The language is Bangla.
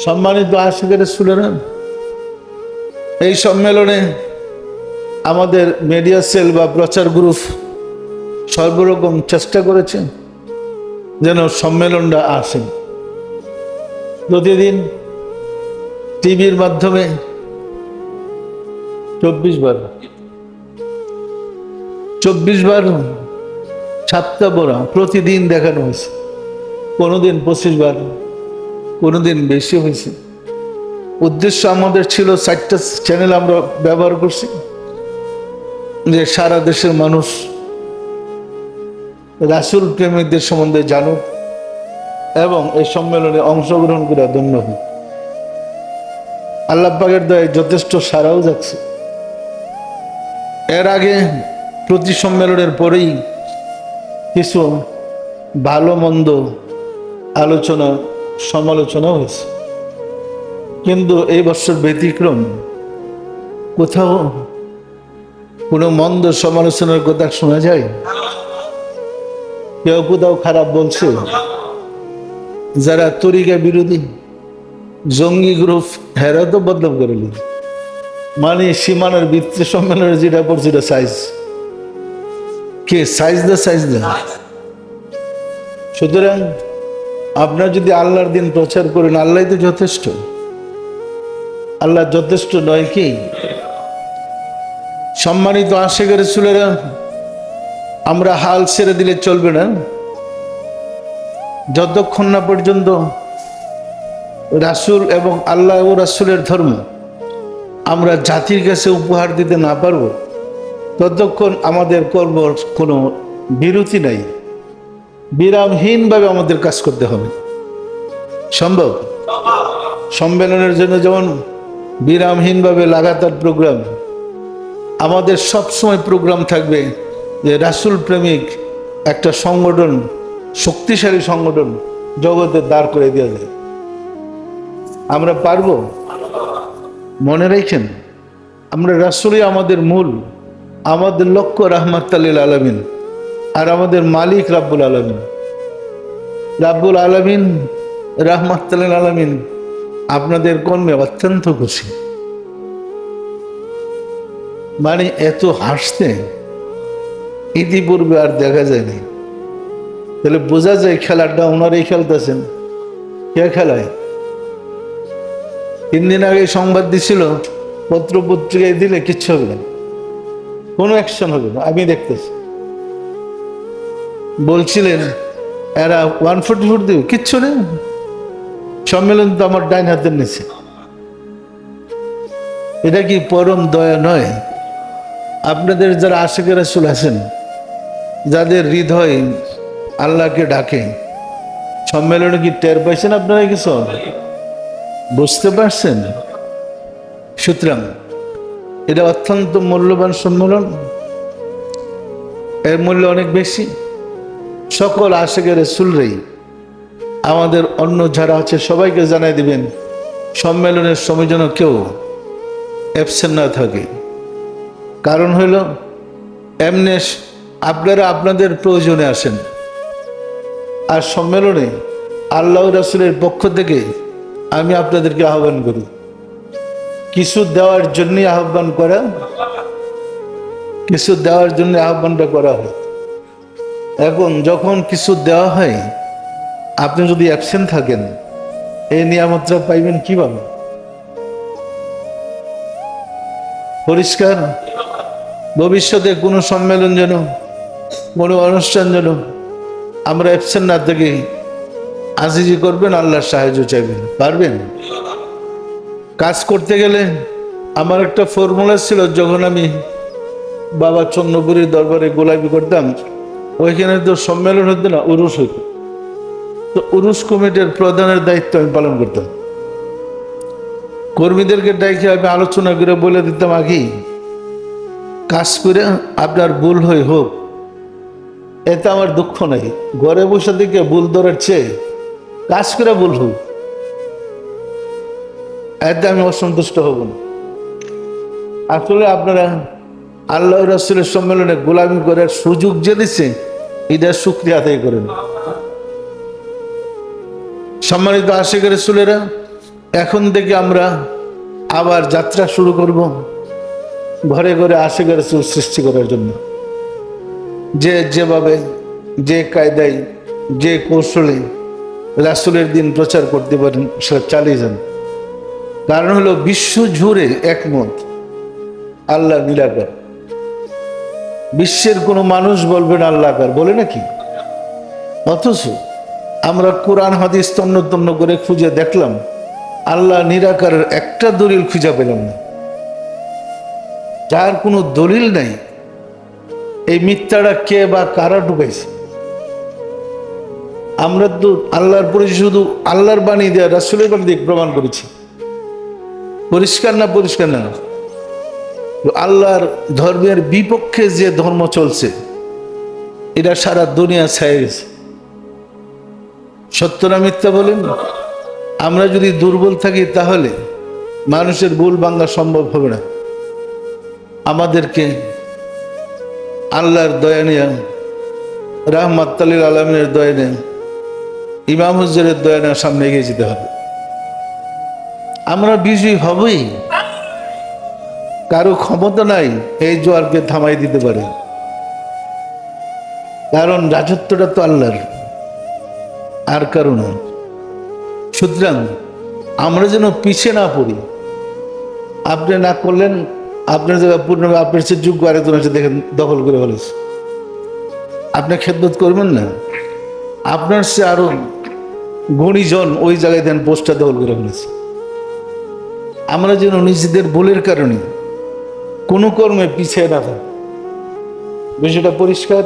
সম্মানিত আশিকের রাসূলেরা, এই সম্মেলনে আমাদের মিডিয়া সেল বা প্রচার গ্রুপ সর্বরকম চেষ্টা করেছে যেন সম্মেলনটা আসে। প্রতিদিন টিভির মাধ্যমে 24 বার সাতটা বড়া প্রতিদিন দেখানো হয়েছে। কোনোদিন 25 বার, কোনোদিন বেশি হয়েছে। উদ্দেশ্য আমাদের ছিল 4টা চ্যানেল আমরা ব্যবহার করছি, যে সারা দেশের মানুষ রাসূল প্রেমিকদের সম্বন্ধে জানুক এবং এই সম্মেলনে অংশগ্রহণ করে ধন্য হোক। আল্লাহ পাকের দয়ায় যথেষ্ট সারাও যাচ্ছে। এর আগে প্রতি সম্মেলনের পরেই কিছু ভালো মন্দ আলোচনা সমালোচনা হয়েছে, কিন্তু এই বছর ব্যতিক্রম। কোথাও কোনো মন্দ সমালোচনার কথা শোনা যায়? কেউ কোথাও খারাপ বলছে? যারা তরিকা বিরোধী জঙ্গি গ্রুপ হেরা তো বদলাম করে নি, মানে সীমানার ভিত্তি সম্মেলনে যেটা পড়ছে এটা সাইজ কে সাইজ দা। সুতরাং আপনার যদি আল্লাহর দিন প্রচার করেন, আল্লাহ তো যথেষ্ট। আল্লাহ যথেষ্ট নয় কি? সম্মানিত আশিকের রাসূলেরা, আমরা হাল ছেড়ে দিলে চলবে না। যতক্ষণ না পর্যন্ত রাসূল এবং আল্লাহ ও রাসূলের ধর্ম আমরা জাতির কাছে উপহার দিতে না পারবো, ততক্ষণ আমাদের কর্ম কোনো বিরতি নাই। বিরামহীনভাবে আমাদের কাজ করতে হবে। সম্ভব? সম্মেলনের জন্য যেমন বিরামহীনভাবে লাগাতার প্রোগ্রাম, আমাদের সবসময় প্রোগ্রাম থাকবে যে রাসূল প্রেমিক একটা সংগঠন, শক্তিশালী সংগঠন জগতে দাঁড় করে দেওয়া যায়। আমরা পারবো? মনে রাখেন, আমরা রাসূলই আমাদের মূল, আমাদের লক্ষ্য রাহমাতাল লিল আলামিন, আর আমাদের মালিক রাব্বুল আলামিন। রাব্বুল আলামিন রাহমাতাল লিল আলামিন আপনাদের কর্মে অত্যন্ত খুশি। মানে এত হাসতে ইতিপূর্বে আর দেখা যায়নি। তাহলে বোঝা যায় খেলাটা ওনারাই খেলতেছেন। কে খেলায়? 3 দিন আগে সংবাদ দিছিল, পত্র পত্রিকায় দিলে কিচ্ছু হবে না, কোনো অ্যাকশন হবে না। আমি দেখতেছি, বলছিলেন এরা 144 দিবে, কিচ্ছু নেই। সম্মেলন তো আমার ডাইন হাতের নিচে। এটা কি পরম দয়া নয়? আপনাদের যারা আশিকের রাসূল আছেন, যাদের হৃদয় আল্লাহকে ডাকে, সম্মেলনে কি টের পাইছেন আপনারা? কিছু বুঝতে পারছেন? সুতরাং এটা অত্যন্ত মূল্যবান সম্মেলন, এর মূল্য অনেক বেশি। সকল আশিকের রাসূলরাই আমাদের অন্য যারা আছে সবাইকে জানাই দিবেন, সম্মেলনের সময় যেন কেউ অ্যাবসেন্ট না থাকে। কারণ হইল, এমনি আপনারা আপনাদের প্রয়োজনে আসেন, আর সম্মেলনে আল্লাহ রাসূলের পক্ষ থেকে আমি আপনাদেরকে আহ্বান করি, কিছু দেওয়ার জন্যই আহ্বান করা, কিছু দেওয়ার জন্য আহ্বানটা করা হয়। এখন যখন কিছু দেওয়া হয়, আপনি যদি অ্যাবসেন্ট থাকেন, এই নিয়ামতটা পাইবেন কিভাবে? পরিষ্কার? ভবিষ্যতে কোনো সম্মেলন যেন, কোনো অনুষ্ঠান যেন আমরা অ্যাবসেন্ট না থেকে আজিজি করবেন, আল্লাহর সাহায্য চাইবেন। পারবেন? কাজ করতে গেলে আমার একটা ফর্মুলা ছিল, যখন আমি বাবা চন্দ্রপুরীর দরবারে গোলামি করতাম, ওইখানে তো সম্মেলন হতো না, উরুস হতো। তো উরুস কমিটির প্রধানের দায়িত্ব আমি পালন করতাম। কর্মীদেরকে ডাইকে আমি আলোচনা করে বলে দিতাম, আগেই কাজ করে আপনার ভুল হয়ে হোক, এতে আমার দুঃখ নাই। ঘরে বসে থেকে ভুল ধরার চেয়ে কাজ করে ভুল হোক, এতে আমি অসন্তুষ্ট হব না। আসলে আপনারা আল্লাহ রাসূলের সম্মেলনে গোলামি করার সুযোগ যে দিচ্ছে, এটা শুকরিয়া আদায় করেন। সম্মানিত আশিকের রাসূলেরা, এখন থেকে আমরা আবার যাত্রা শুরু করব ঘরে ঘরে আশিক রাসূল সৃষ্টি করার জন্য। যে যেভাবে, যে কায়দায়, যে কৌশলে রাসূলের দিন প্রচার করতে পারেন সেটা চালিয়ে যান। কারণ হলো বিশ্ব জুড়ে একমত আল্লাহ নিরাকার। বিশ্বের কোনো মানুষ বলবে না আল্লাহ আকার, বলে নাকি? অথচ আমরা কোরআন হাদিস তন্ন তন্ন করে খুঁজে দেখলাম আল্লাহ নিরাকারের একটা দলিল খুঁজে পেলাম না। যার কোনো দলিল নাই, এই মিথ্যাটা কে বা কারা ঢুকাইছে? আমরা তো আল্লাহর পরিচয় শুধু আল্লাহর বাণী দেওয়া, রাসূলের বাণী দিয়ে প্রমাণ করেছি। পরিষ্কার না? পরিষ্কার না? আল্লাহর ধর্মের বিপক্ষে যে ধর্ম চলছে এটা সারা দুনিয়া ছায়ে গেছে। সত্য না মিথ্যা বলেন? আমরা যদি দুর্বল থাকি তাহলে মানুষের ভুল ভাঙা সম্ভব হবে না। আমাদেরকে আল্লাহর দয়া নিয়ে, রাহমাতুল লিল আলামিনের দয়া নিয়ে, ইমাম হুজুরের দয়া নিয়ে সামনে এগিয়ে যেতে হবে। আমরা বিজয়ী হবই। কারো ক্ষমতা নাই এই জোয়ারকে থামাই দিতে পারে, কারণ রাজত্বটা তো আল্লাহর, আর কারো না। সুতরাং আমরা যেন পিছিয়ে না পড়ি। আপনি না করলেন, আপনার জায়গায় পূর্ণ আপনার সে যোগ্য আরেকজন এসে দেখেন দখল করে ফেলেছে, আপনি খেদমত করবেন না? আপনার সে আরো গুণীজন ওই জায়গায় দেন পোস্টটা দখল করে ফেলেছে। আমরা যেন নিজেদের ভুলের কারণে কোনো কর্মে পিছিয়ে না থাকি। বিষয়টা পরিষ্কার।